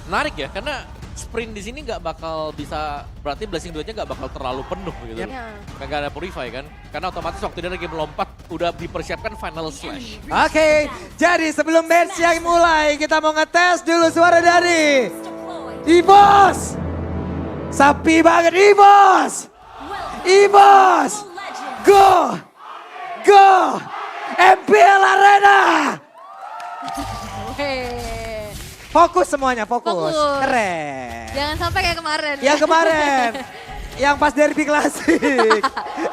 Menarik ya, karena sprint di sini nggak bakal bisa, berarti Blessing duetnya nggak bakal terlalu penuh gitu. Iya. Nggak ada Purify kan, karena otomatis waktu dia lagi melompat udah dipersiapkan final slash. Oke, jadi sebelum match yang mulai kita mau ngetes dulu suara dari Evos. Sapi banget Evos. Evos. Go. Go. MPL Arena. Fokus semuanya, fokus. Fokus. Keren. Jangan sampai kayak kemarin. Yang kemarin, yang pas derby klasik.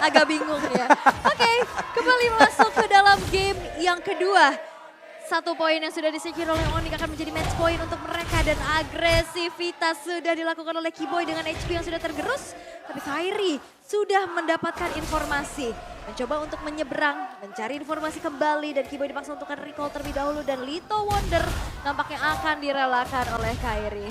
Agak bingung ya. Oke, kembali masuk ke dalam game yang kedua. 1 poin yang sudah disecure oleh Onyx akan menjadi match point untuk mereka. Dan agresivitas sudah dilakukan oleh Kiboy dengan HP yang sudah tergerus. Tapi Kairi sudah mendapatkan informasi. Mencoba untuk menyeberang, mencari informasi kembali. Dan Kiboy dipaksa untuk recall terlebih dahulu. Dan Lito Wonder nampaknya akan direlakan oleh Kairi.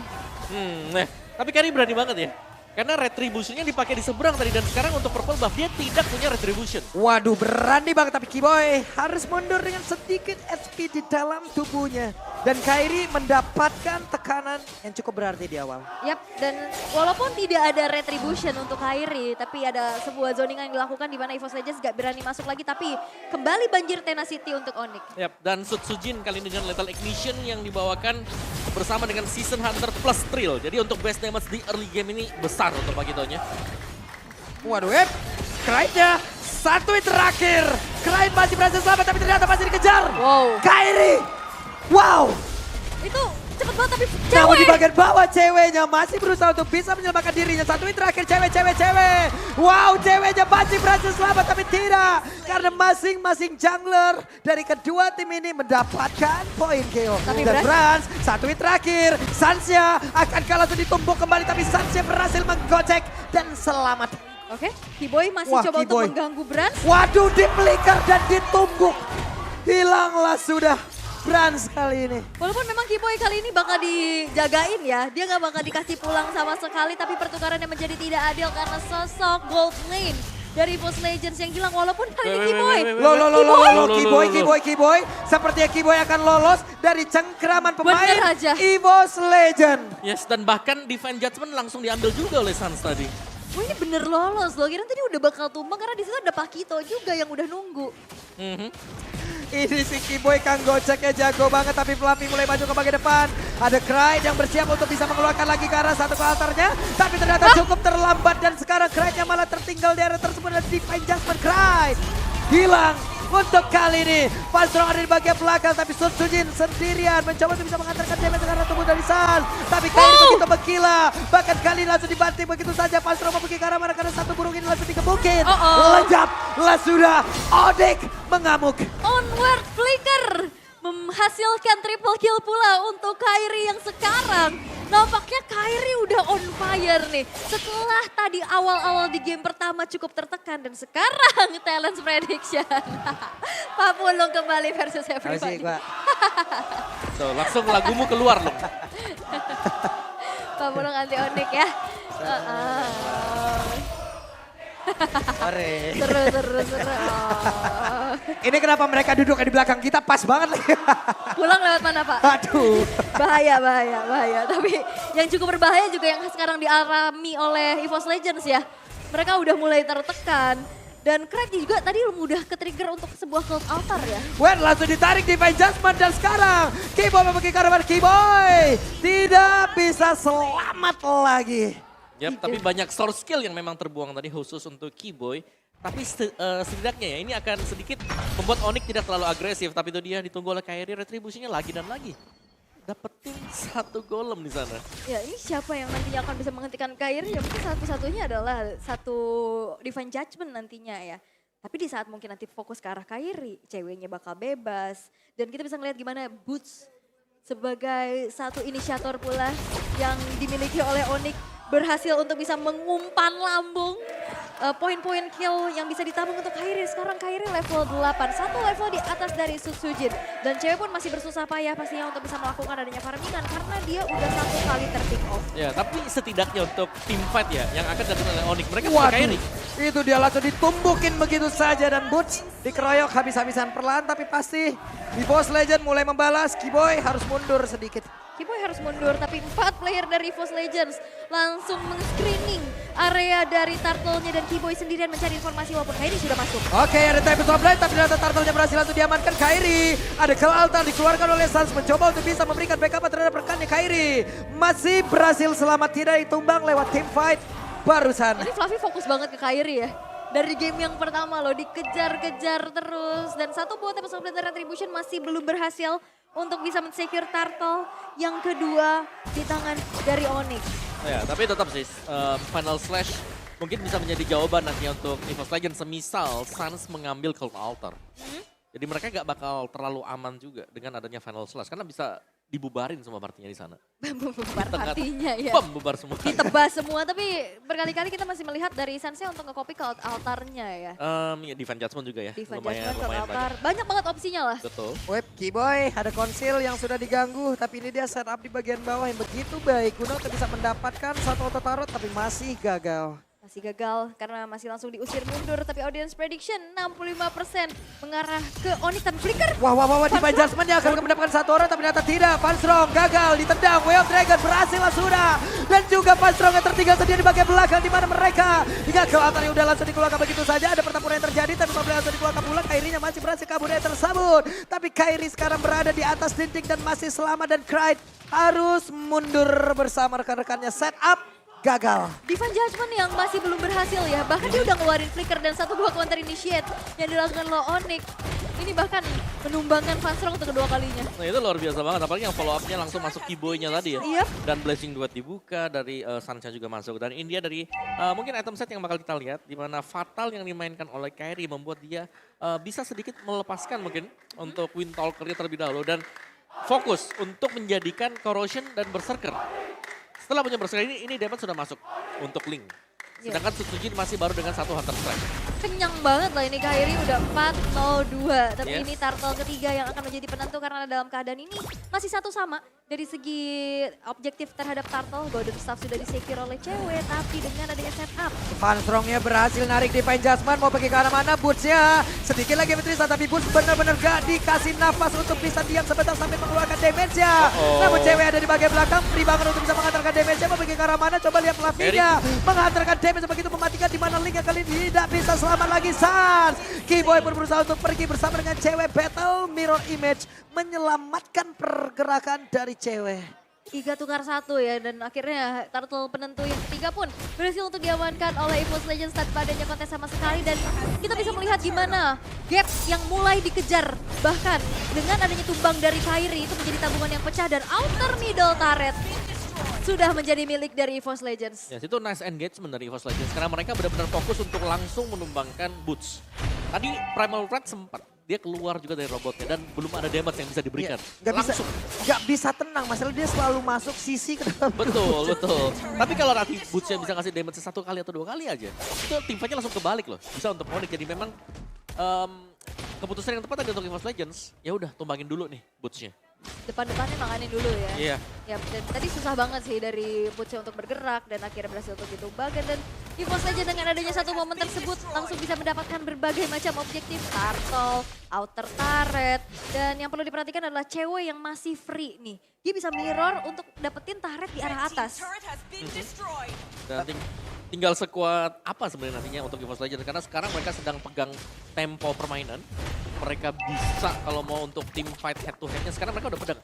Tapi Kairi berani banget ya. Karena retributionnya dipakai di seberang tadi dan sekarang untuk purple buff dia tidak punya retribution. Waduh berani banget tapi Kiboy harus mundur dengan sedikit HP di dalam tubuhnya. Dan Kairi mendapatkan tekanan yang cukup berarti di awal. Yap, dan walaupun tidak ada retribution untuk Kairi, tapi ada sebuah zoning yang dilakukan di mana EVOS Legends gak berani masuk lagi, tapi kembali banjir tenacity untuk Onyx. Yap, dan Sutsujin kali ini dengan Lethal Ignition yang dibawakan bersama dengan Season Hunter plus Trill. Jadi untuk best damage di early game ini besar untuk Pakitonya. Waduh, Kraidnya satu hit terakhir. Kraid masih berhasil selamat tapi ternyata masih dikejar. Wow. Kairi, wow. Itu cepet banget tapi Namun di cewek. bagian bawah ceweknya masih berusaha untuk bisa menyelamatkan dirinya. Satu hit terakhir cewek. Wow, ceweknya masih berhasil selamat tapi tidak. Karena masing-masing jungler dari kedua tim ini mendapatkan poin KO. Tapi Dan Brans, satu hit terakhir. Sansya akan langsung ditumbuk kembali tapi Sansya berhasil menggocek dan selamat. Oke, Kiboy masih Wah, coba Kiboy. untuk mengganggu Brans. Waduh, dipeliker dan ditumbuk. Hilanglah sudah Brans kali ini. Walaupun memang Kiboy kali ini bakal dijagain ya. Dia gak bakal dikasih pulang sama sekali. Tapi pertukarannya menjadi tidak adil karena sosok gold lane dari EVOS Legends yang hilang. Walaupun kali ini Kiboy. Kiboy. Sepertinya Kiboy akan lolos dari cengkraman pemain Bener aja. EVOS Legend. Yes, dan bahkan Divine Judgment langsung diambil juga oleh Sans tadi. Wah ini bener lolos loh. Kira tadi udah bakal tumbang karena di situ ada Pakito juga yang udah nunggu. Ini si Kiboy Kang goceknya jago banget tapi Fluffy mulai maju ke bagian depan. Ada Kraid yang bersiap untuk bisa mengeluarkan lagi ke arah satu ke altarnya. Tapi ternyata cukup terlambat dan sekarang Kraidnya malah tertinggal di area tersebut dan Divine Judgment Kraid hilang. Untuk kali ini, Palstrong ada di bagian belakang tapi Sutsujin sendirian mencoba untuk bisa mengantarkan damage ke arah tubuh dari Sans. Tapi Kairi begitu menggila, bahkan kali ini langsung dibanting begitu saja. Palstrong mau pergi ke arah mana karena satu burung ini langsung dikebukin. Lejap, lah sudah, Onyx mengamuk. Onward Flicker menghasilkan triple kill pula untuk Kairi yang sekarang. Nampaknya Kairi udah on fire nih. Setelah tadi awal-awal di game pertama cukup tertekan dan sekarang talent prediction. Pak Pulung kembali versus everybody. So, langsung lagumu keluar loh. Pak Pulung anti Onyx ya. Seru. Ini kenapa mereka duduk di belakang kita pas banget lagi. Pulang lewat mana Pak? Aduh. Bahaya. Tapi yang cukup berbahaya juga yang sekarang dialami oleh EVOS Legends ya. Mereka udah mulai tertekan. Dan Craig juga tadi mudah ke-trigger untuk sebuah cult altar ya. Langsung ditarik Divine Judgment dan sekarang Kiboy memiliki karakter Kiboy. Tidak bisa selamat lagi. Yap, tapi banyak source skill yang memang terbuang tadi khusus untuk Kiboy. Tapi setidaknya ya ini akan sedikit membuat Onyx tidak terlalu agresif. Tapi itu dia ditunggu oleh Kairi, retribusinya lagi dan lagi. Dapetin satu golem di sana. Ya ini siapa yang nantinya akan bisa menghentikan Kairi? Ya mungkin satu-satunya adalah satu Divine Judgment nantinya ya. Tapi di saat mungkin nanti fokus ke arah Kairi, ceweknya bakal bebas. Dan kita bisa ngeliat gimana Boots sebagai satu inisiator pula yang dimiliki oleh Onyx berhasil untuk bisa mengumpan lambung poin-poin kill yang bisa ditabung untuk Kairi. Sekarang Kairi level 8, satu level di atas dari Sutsujin. Dan cewek pun masih bersusah payah pastinya untuk bisa melakukan adanya farmingan karena dia udah satu kali ter-pick off. Ya, tapi setidaknya untuk team fight ya yang akan dilakukan oleh Onyx. Mereka punya Kairi. Itu dia langsung ditumbukin begitu saja dan Boots dikeroyok habis-habisan perlahan tapi pasti EVOS Legend mulai membalas. Kiboy harus mundur sedikit. Keyboy harus mundur, tapi 4 player dari EVOS Legends langsung men-screening area dari Turtle-nya dan Keyboy sendirian mencari informasi walaupun Kairi sudah masuk. Oke, ada time stop line, tapi ternyata Turtle-nya berhasil untuk diamankan Kairi. Ada kill altar dikeluarkan oleh Sans, mencoba untuk bisa memberikan backup terhadap rekannya Kairi. Masih berhasil selamat, tidak ditumbang lewat team fight barusan. Ini Fluffy fokus banget ke Kairi ya. Dari game yang pertama loh, dikejar-kejar terus. Dan satu buat episode dari Retribution masih belum berhasil untuk bisa men-secure Turtle. Yang kedua di tangan dari Onyx. Ya, tapi tetap sih Final Slash mungkin bisa menjadi jawaban nanti untuk EVOS Legends semisal Sans mengambil Cold Altar. Jadi mereka gak bakal terlalu aman juga dengan adanya Final Slash karena bisa dibubarin semua partinya di sana. Bubar partinya ya. Bom, bubar semua. Ditebas semua, tapi berkali-kali kita masih melihat dari Sansnya untuk nge-copy ke altarnya ya. Ya, Divine Judgment juga ya. Divine Lumayan Judgment ke altar, banyak. banyak banget opsinya lah. Betul. Web Keyboy, ada konsil yang sudah diganggu, tapi ini dia setup di bagian bawah yang begitu baik. Guna untuk bisa mendapatkan satu auto tarot, tapi masih gagal. Masih gagal karena masih langsung diusir mundur, tapi audience prediction 65% mengarah ke Onyx dan Flicker. Wah, Divine Judgment akan mendapatkan satu orang, tapi ternyata tidak. Panstrong gagal, ditendang, Way of Dragon berhasil sudah. Dan juga Panstrong yang tertinggal sendiri di bagian belakang, di mana mereka. Hingga ke altar yang udah langsung dikeluarkan begitu saja, ada pertempuran yang terjadi, tapi mobil langsung dikeluarkan pula. Kairinya masih berhasil kabur yang tersambut. Tapi Kairi sekarang berada di atas dinding dan masih selamat, dan Clyde harus mundur bersama rekan-rekannya. Setup gagal. Divine Judgment yang masih belum berhasil ya. Bahkan dia udah ngeluarin Flicker dan satu buah counter initiate yang dilakukan oleh Onyx. Ini bahkan menumbangkan Fanstrong untuk kedua kalinya. Nah itu luar biasa banget, apalagi yang follow up-nya langsung masuk Keyboy-nya tadi ya. Yep. Dan Blessing Duet dibuka, dari Sancha juga masuk. Dan India dari mungkin item set yang bakal kita lihat, di mana Fatal yang dimainkan oleh Kairi membuat dia bisa sedikit melepaskan mungkin untuk Windtalker-nya terlebih dahulu. Dan fokus untuk menjadikan Corrosion dan Berserker. Setelah punya Berserker ini damage sudah masuk untuk Link. Sedangkan Tsujin masih baru dengan satu Hunter Strike. Kenyang banget lah ini Kairi udah 4-0-2. Tapi Yes. ini Turtle ketiga yang akan menjadi penentu karena dalam keadaan ini masih satu sama. Dari segi objektif terhadap Turtle, Golden Staff sudah di-secure oleh cewek. Tapi dengan adanya setup. Panstrongnya berhasil narik Divine Judgment, mau pergi ke arah mana Boots-nya. Sedikit lagi Beatrice, tapi Boots benar-benar gak dikasih nafas untuk bisa diam sebentar sampai mengeluarkan damage-nya. Namun cewek ada di bagian belakang, free banget untuk bisa menghantarkan damage-nya. Mau pergi ke arah mana, coba lihat Fluffy-nya. Menghantarkan damage begitu mematikan, di mana Link yang kali ini tidak bisa selamat lagi. Sans, Keyboy pun berusaha untuk pergi bersama dengan cewek. Battle Mirror Image menyelamatkan pergerakan dari cewek. 3 tukar 1 ya, dan akhirnya Turtle penentu yang ketiga pun berhasil untuk diamankan oleh EVOS Legends tanpa adanya kontes sama sekali. Dan kita bisa melihat gimana gap yang mulai dikejar. Bahkan dengan adanya tumbang dari Kairi itu menjadi tabungan yang pecah, dan outer middle turret sudah menjadi milik dari EVOS Legends. Ya, itu nice engagement dari EVOS Legends karena mereka benar-benar fokus untuk langsung menumbangkan Boots. Tadi Primal Red sempat dia keluar juga dari robotnya dan belum ada damage yang bisa diberikan. Gak bisa tenang, masalah dia selalu masuk sisi ke dalam. Betul. Tapi kalau nanti Boots-nya bisa kasih damage satu kali atau 2 kali aja, itu tim fight-nya langsung kebalik loh. Bisa untuk Onyx. Jadi memang keputusan yang tepat tadi untuk EVOS Legends, ya udah tumbangin dulu nih Boots-nya. Depan-depannya manganin dulu ya. Iya. Ya, dan tadi susah banget sih dari Butch untuk bergerak dan akhirnya berhasil untuk ditumbangkan. Dan EVOS Legends dengan adanya satu momen tersebut langsung bisa mendapatkan berbagai macam objektif. Turtle, outer turret, dan yang perlu diperhatikan adalah cewek yang masih free nih. Dia bisa mirror untuk dapetin turret di arah atas. Dan tinggal sekuat apa sebenarnya nantinya untuk EVOS Legends karena sekarang mereka sedang pegang tempo permainan. Mereka bisa kalau mau untuk team fight head to headnya sekarang mereka udah pedang.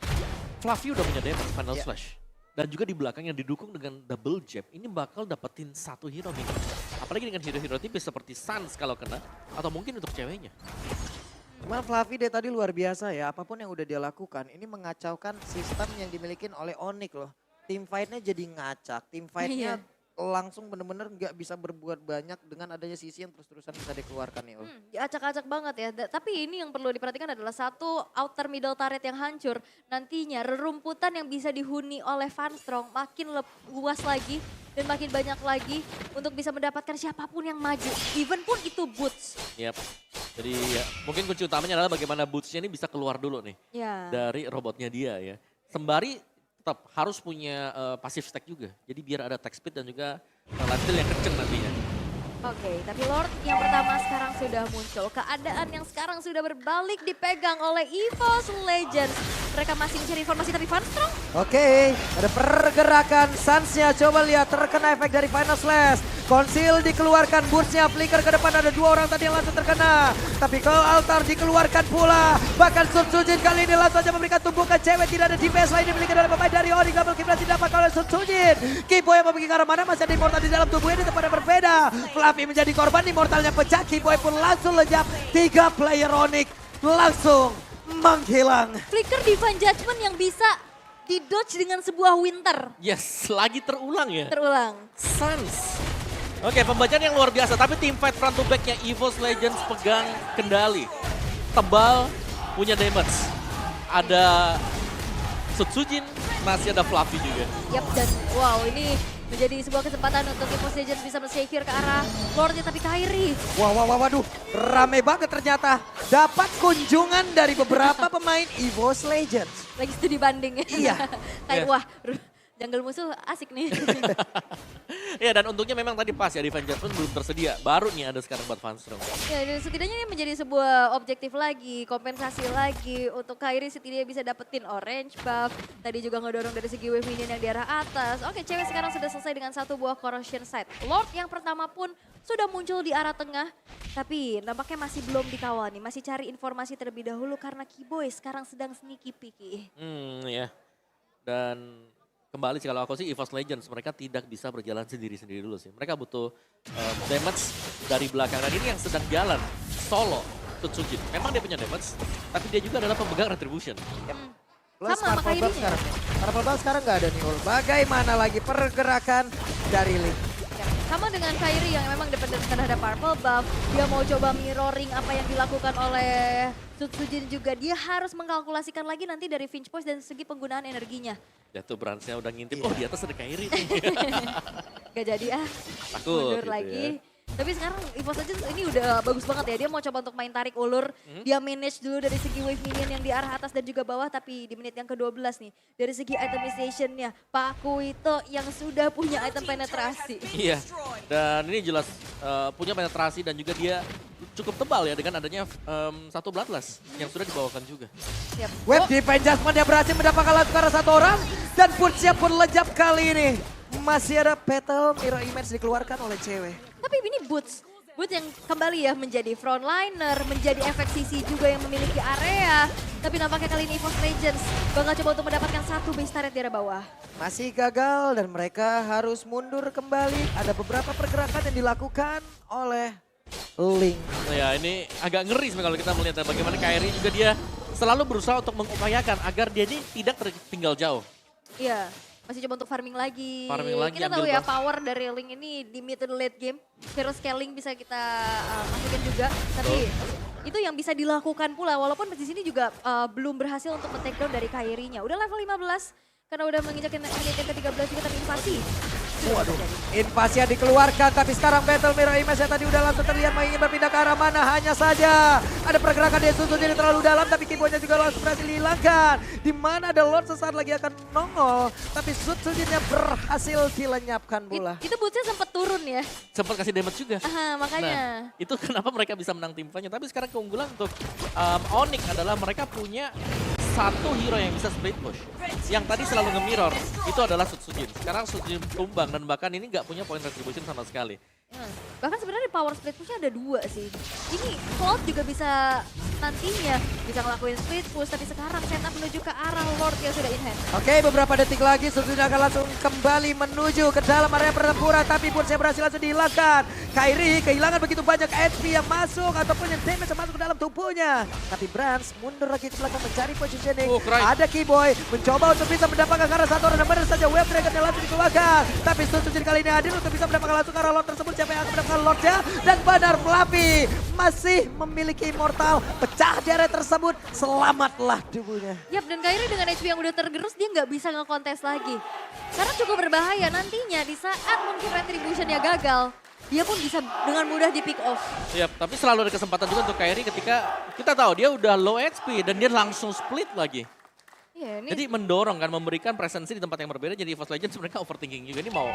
Fluffy udah punya damage Final Slash. Dan juga di belakang yang didukung dengan double jab ini bakal dapetin satu hero nih. Apalagi dengan hero-hero tipis seperti Sans kalau kena atau mungkin untuk ceweknya. Cuman Fluffy dari tadi luar biasa ya, apapun yang udah dia lakukan ini mengacaukan sistem yang dimiliki oleh Onyx loh. Tim fight-nya jadi ngacak, tim fight-nya langsung bener-bener nggak bisa berbuat banyak dengan adanya sisi yang terus-terusan bisa dikeluarkan nih. Acak-acak banget ya. Tapi ini yang perlu diperhatikan adalah satu outer middle turret yang hancur. Nantinya rerumputan yang bisa dihuni oleh Fanstrong makin luas lagi dan makin banyak lagi untuk bisa mendapatkan siapapun yang maju. Even pun itu Boots. Yap. Jadi ya mungkin kunci utamanya adalah bagaimana Boots-nya ini bisa keluar dulu nih Ya. dari robotnya dia ya. Sembari tetap harus punya passive stack juga. Jadi biar ada attack speed dan juga lifesteal yang kenceng nantinya. Oke, tapi Lord yang pertama sekarang sudah muncul. Keadaan yang sekarang sudah berbalik dipegang oleh EVOS Legends. mereka masih mencari informasi tapi Vanstrong Oke, ada pergerakan Suns-nya. Coba lihat terkena efek dari Final Slash. Conceal dikeluarkan, Burst-nya flicker ke depan. Ada 2 orang tadi yang langsung terkena. Tapi Call Altar dikeluarkan pula. Bahkan Sun Sujin kali ini langsung saja memberikan tumbukan cewek. Tidak ada defense lain dimiliki oleh pemain dari Onyx. Double kill berhasil didapat oleh Sun Sujin. Kiboy yang memiliki ke arah mana, masih ada Immortal di dalam tubuhnya di tempat yang berbeda. Fluffy menjadi korban, Immortalnya pecah. Kiboy pun langsung lenyap. 3 player Onyx langsung menghilang. flicker Divine Judgment yang bisa di-dodge dengan sebuah winter. Yes, lagi terulang ya. Terulang. Suns. Oke, pembacaan yang luar biasa. Tapi tim fight front to back-nya EVOS Legends pegang kendali. Tebal, punya damage. Ada Sutsujin, masih ada Fluffy juga. Yap, dan wow ini menjadi sebuah kesempatan untuk EVOS Legends bisa men-secure ke arah Lordnya, tapi Kairi. Waduh, rame banget ternyata. Dapat kunjungan dari beberapa pemain EVOS Legends. Lagi studi banding. Iya. Kayak Iya. wah, jungle musuh asik nih. Ya, dan untungnya memang tadi pas ya, Divine Judgment belum tersedia. Baru nih ada sekarang buat Vanstrong. Ya, dan setidaknya ini menjadi sebuah objektif lagi, kompensasi lagi untuk Kairi, setidaknya bisa dapetin orange buff. Tadi juga ngedorong dari segi wave minion yang di arah atas. Oke, cewek sekarang sudah selesai dengan 1 buah corrosion sight. Lord yang pertama pun sudah muncul di arah tengah, tapi nampaknya masih belum dikawal nih. Masih cari informasi terlebih dahulu karena Kiboy sekarang sedang sneaky peeky. Ya. Dan kembali sih kalau aku sih EVOS Legends mereka tidak bisa berjalan sendiri-sendiri dulu sih. Mereka butuh damage dari belakang, dan ini yang sedang jalan solo Sutsujin. Memang dia punya damage, tapi dia juga adalah pemegang Retribution. Plus Sama Purple Ball Kairinya. sekarang. Purple Ball sekarang nggak ada nih. Bagaimana lagi pergerakan dari Link? Ya, sama dengan Kairi yang memang dependen terhadap purple buff. Dia mau coba mirroring apa yang dilakukan oleh Sutsujin juga. Dia harus mengkalkulasikan lagi nanti dari Finch Poise dan segi penggunaan energinya. Ya tuh Bransnya udah ngintip, oh di atas ada Kairi nih. Gak jadi Takut mundur gitu lagi. ya. Tapi sekarang EVOS Legends ini udah bagus banget ya. Dia mau coba untuk main tarik ulur. Dia manage dulu dari segi wave minion yang di arah atas dan juga bawah. Tapi di menit yang ke-12 nih. Dari segi itemization-nya, Pak Kuito yang sudah punya item penetrasi. Iya, dan ini jelas punya penetrasi dan juga dia cukup tebal ya dengan adanya satu Bloodlust yang sudah dibawakan juga. Siap. Web Divine Judgment yang berhasil mendapatkan laskar 1 orang. Dan Burst-nya pun lejap kali ini. Masih ada Petal Mirror Image dikeluarkan oleh cewek. Tapi ini Boots. Boots yang kembali ya menjadi frontliner, menjadi efek CC juga yang memiliki area. Tapi nampaknya kali ini EVOS Legends bakal coba untuk mendapatkan 1 base turret di arah bawah. Masih gagal dan mereka harus mundur kembali. Ada beberapa pergerakan yang dilakukan oleh Link. Ya ini agak ngeri sebenarnya kalau kita melihat bagaimana Kairi juga dia selalu berusaha untuk mengupayakan agar dia ini tidak tertinggal jauh. Iya, masih coba untuk farming lagi. Farming lagi, Kita tahu ambil ya buff. power dari Link ini di mid and late game. Hero scaling bisa kita masukin juga. Tapi itu yang bisa dilakukan pula. Walaupun di sini juga belum berhasil untuk men-take down dari Kairi-nya. Udah level 15 karena udah menginjak menit yang ke-13 juga tapi invasi. Waduh, invasi yang dikeluarkan, tapi sekarang Battle Mirror Image yang tadi udah langsung terlihat ingin berpindah ke arah mana. Hanya saja ada pergerakan dari Sun Sujin terlalu dalam, tapi Kibonya juga langsung berhasil dihilangkan. Di mana ada Lord sesaat lagi akan nongol, tapi Sun Sujinnya berhasil dilenyapkan pula. Itu bootsnya sempat turun ya. Sempat kasih damage juga. Aha, makanya. Nah, itu kenapa mereka bisa menang tim fight-nya. Tapi sekarang keunggulan untuk Onyx adalah mereka punya satu hero yang bisa split push. Yang tadi selalu nge-mirror, itu adalah Sutsujin. Sekarang Sutsujin tumbang dan bahkan ini nggak punya point retribution sama sekali. Bahkan sebenarnya power split pushnya ada 2 sih. Ini Cloud juga bisa nantinya bisa ngelakuin split push, tapi sekarang setup menuju ke arah Lord yang sudah in hand. Oke, beberapa detik lagi Sun Sujin akan langsung kembali menuju ke dalam area pertempuran, tapi Burst-nya berhasil langsung dihilangkan. Kairi kehilangan begitu banyak HP yang masuk ataupun yang damage yang masuk ke dalam tubuhnya. Tapi Brans mundur lagi ke belakang mencari positioning. Cry. Ada Kiboy mencoba untuk bisa mendapatkan karena 1 orang dan benar saja Wave Dragon yang langsung dikeluarkan. Tapi Sun Sujin kali ini hadir untuk bisa mendapatkan langsung arah Lord tersebut. Siapa yang akan mendapatkan Lordnya? Dan benar Fluffy masih memiliki Immortal. Pecah di area tersebut. Selamatlah tubuhnya. Yap, dan Kairi dengan HP yang udah tergerus dia nggak bisa ngekontes lagi. Karena cukup berbahaya nantinya di saat mungkin retributionnya gagal. Dia pun bisa dengan mudah di pick off. Iya, tapi selalu ada kesempatan juga untuk Kairi ketika kita tahu dia udah low HP dan dia langsung split lagi. Iya, ini Jadi mendorong kan, memberikan presensi di tempat yang berbeda. Jadi EVOS Legends mereka overthinking juga. Ini mau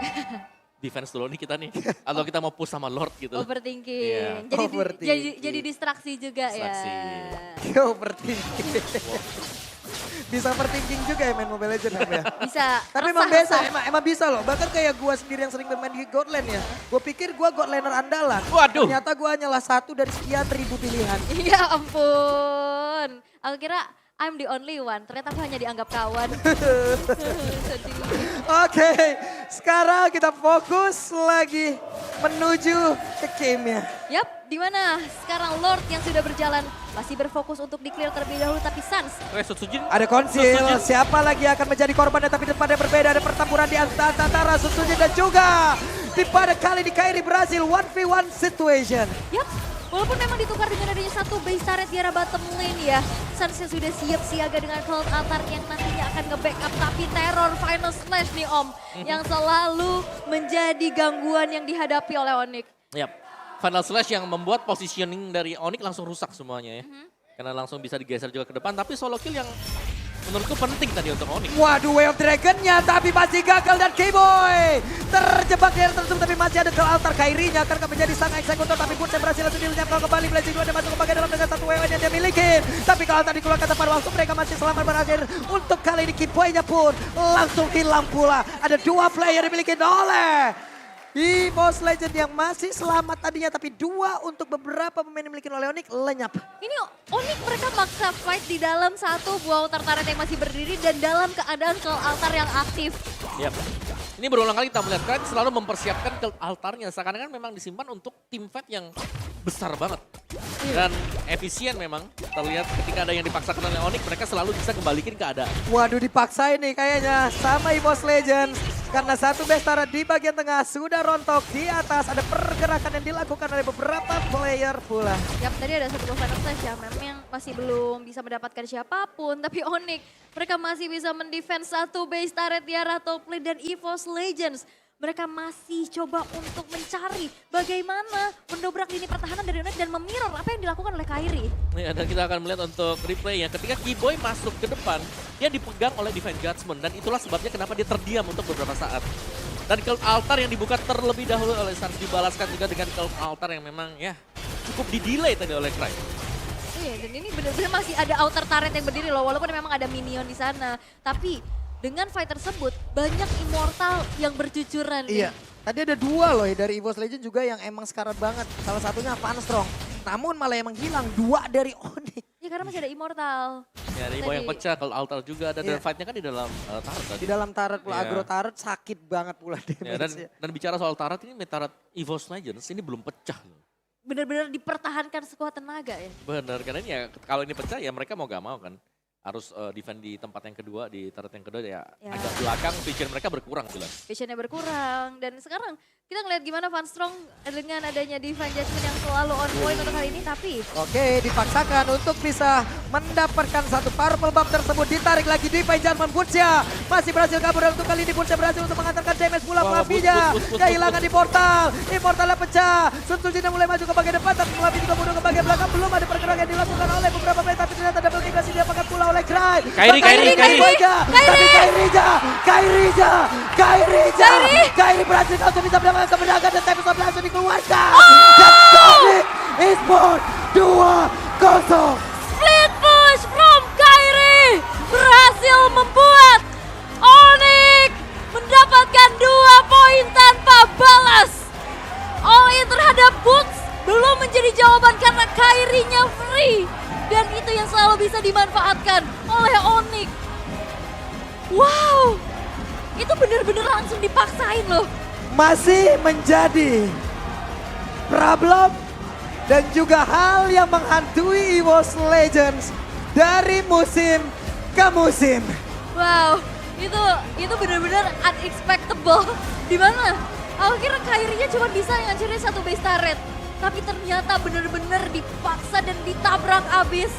defense dulu nih kita nih. Atau kita mau push sama Lord gitu. overthinking. Iya. Jadi, Overthinking. jadi distraksi juga Distraksi. ya. Yo, berarti. Bisa overthinking juga ya main Mobile Legends ya. Bisa. Tapi emang biasa, emang bisa loh. Bahkan kayak gua sendiri yang sering bermain di God Lane ya. Gua pikir gua God Laner andalan. Waduh. Ternyata gua hanyalah satu dari sekian ribu pilihan. Ya ampun. Aku kira I'm the only one. Ternyata aku hanya dianggap kawan. Sedih. Oke, sekarang kita fokus lagi menuju ke game-nya. Yap, di mana sekarang Lord yang sudah berjalan masih berfokus untuk di-clear terlebih dahulu, tapi Sans Sutsujin. Ada konsil, siapa lagi akan menjadi korbannya, tapi depannya berbeda. Ada pertempuran di antara Sutsujin dan juga di pada kali ini Kairi berhasil 1v1 situation. Yap, walaupun memang ditukar dengan adanya satu base turret di arah bottom lane ya. Sans yang sudah siap siaga dengan Cold Altar yang nantinya akan nge-backup. Tapi teror Final Slash nih Om. Yang selalu menjadi gangguan yang dihadapi oleh Onyx. Yap. Final Slash yang membuat positioning dari Onyx langsung rusak semuanya ya. Karena langsung bisa digeser juga ke depan. Tapi solo kill yang menurutku penting tadi untuk Onyx. Waduh, Way of Dragon-nya tapi masih gagal dan K-Boy terjebak di area tertutup, tapi masih ada Cold Altar. Kairinya akan menjadi sang eksekutor, tapi Butch yang berhasil langsung dilenyapkan kembali. Blazing 2 dan masuk ke bagian dalam dengan satu WW yang dia miliki. Tapi Cold Altar dikeluarkan tepat waktu, mereka masih selamat berakhir. Untuk kali ini K-Boy-nya pun langsung hilang pula. Ada dua player dimiliki oleh EVOS Legend yang masih selamat tadinya, tapi dua untuk beberapa pemain dimiliki oleh Onyx lenyap. Ini Onyx mereka maksa fight di dalam satu buah altar turret yang masih berdiri dan dalam keadaan Cold Altar yang aktif. Yap. Ini berulang kali kita melihat kalian selalu mempersiapkan Cold Altarnya. Seakan-akan memang disimpan untuk tim fight yang besar banget. Dan efisien memang. Terlihat ketika ada yang dipaksakan oleh Onyx, mereka selalu bisa kembalikan keadaan. Waduh, dipaksa ini kayaknya sama EVOS Legends. Karena satu base turret di bagian tengah sudah rontok, di atas ada pergerakan yang dilakukan oleh beberapa player pula. Yap, tadi ada satu Final Slash yang memang masih belum bisa mendapatkan siapapun. Tapi Onyx mereka masih bisa mendefense satu base turret di arah top lane dan EVOS Legends. Mereka masih coba untuk mencari bagaimana mendobrak lini pertahanan dari Onyx dan memirror apa yang dilakukan oleh Kairi. Ya, dan kita akan melihat untuk replay ya. Ketika K-Boy masuk ke depan, dia dipegang oleh Divine Judgment. Dan itulah sebabnya kenapa dia terdiam untuk beberapa saat. Dan Cold Altar yang dibuka terlebih dahulu oleh Sans dibalaskan juga dengan Cold Altar yang memang ya cukup di-delay tadi oleh Cry. Iya, dan ini benar-benar masih ada outer turret yang berdiri loh, walaupun memang ada minion di sana. Tapi dengan fight tersebut banyak immortal yang bercucuran. Iya, tadi ada dua loh ya dari EVOS Legend juga yang emang sekarat banget. Salah satunya Strong. Namun malah emang hilang dua dari Onyx. Ya karena masih ada immortal. Ya, ada Ibo yang pecah, Cold Altar juga ada. Dan Iya. fight-nya kan di dalam turret tadi. Di dalam turret pula, Iya. agro turret sakit banget pula Ya, damage-nya. dan bicara soal turret ini, turret EVOS Legends ini belum pecah loh. Benar-benar dipertahankan sekuat tenaga ya. Benar, karena ini ya kalau ini pecah ya mereka mau gak mau kan. Harus defend di tempat yang kedua, di turret yang kedua ya, Ya. agak belakang, vision mereka berkurang jelas. Visionnya berkurang. Dan sekarang kita ngeliat gimana Van Strong dengan adanya Divine Judgment yang selalu on point untuk kali ini. Tapi Oke, dipaksakan untuk bisa mendapatkan satu purple buff tersebut. Ditarik lagi Divine Judgment. Butchya masih berhasil kabur, dan untuk kali ini Butchya berhasil untuk mengantarkan damage pula. Wah, Flavinya Butch. kehilangan di portal. Portalnya pecah. Sun Tzu mulai maju ke bagian depan, tapi Flavi juga mundur ke bagian belakang. Belum ada pergerakan yang dilakukan oleh beberapa player, tapi ternyata double kick masih diapakan pula oleh Cry. Kairi. Kairi berhasil langsung bisa mendapatkan kemenangan dan Tempest of langsung dikeluarkan. Dan Sonic Esports 2-0. split push from Kairi berhasil membuat Onyx mendapatkan 2 poin tanpa balas. All in terhadap Boots belum menjadi jawaban karena Kairinya free. Dan itu yang selalu bisa dimanfaatkan oleh Onyx. Wow, itu benar-benar langsung dipaksain loh. Masih menjadi problem dan juga hal yang menghantui EVOS Legends dari musim ke musim. Wow, itu benar-benar unexpectable. Di mana? Aku kira Kairinya cuma bisa ngancurin satu base turret. Tapi ternyata benar-benar dipaksa dan ditabrak abis.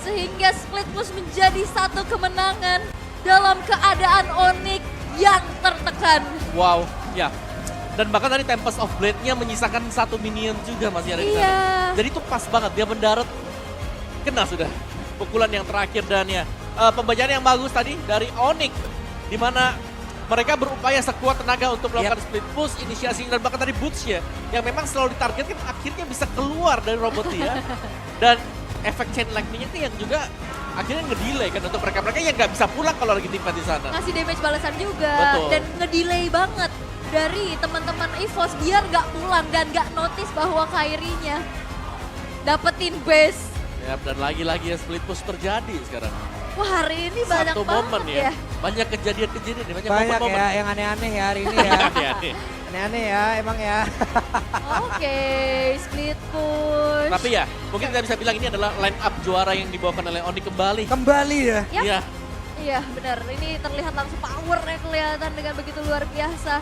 Sehingga split push menjadi satu kemenangan dalam keadaan Onyx yang tertekan. Wow, ya. Dan bahkan tadi Tempest of Blade-nya menyisakan satu minion juga masih ada di sana. Iya. Jadi itu pas banget, dia mendarat, kena sudah pukulan yang terakhir. Dan ya, pembacaan yang bagus tadi dari Onyx, di mana mereka berupaya sekuat tenaga untuk melakukan split push, inisiasi, dan bahkan tadi Butch ya, yang memang selalu ditargetkan akhirnya bisa keluar dari robot dia. Dan efek chain lightning-nya itu yang juga akhirnya ngedelay kan untuk mereka-mereka yang nggak bisa pulang kalau lagi timpan di sana. Ngasih damage balasan juga. Betul. Dan ngedelay banget dari teman-teman EVOS biar nggak pulang dan nggak notice bahwa Kairinya dapetin base. Ya, dan lagi-lagi ya split push terjadi sekarang. Wah hari ini banyak Satu banget momen ya. Banyak kejadian-kejadian nih, banyak Banyak momen-momen. ya yang aneh-aneh ya hari ini ya. Aneh-aneh. Aneh-aneh ya emang ya. Oke, split push. Tapi ya, mungkin kita bisa bilang ini adalah line up juara yang dibawakan oleh Onyx kembali. Kembali ya. Yap. Iya. Iya benar, ini terlihat langsung powernya kelihatan dengan begitu luar biasa.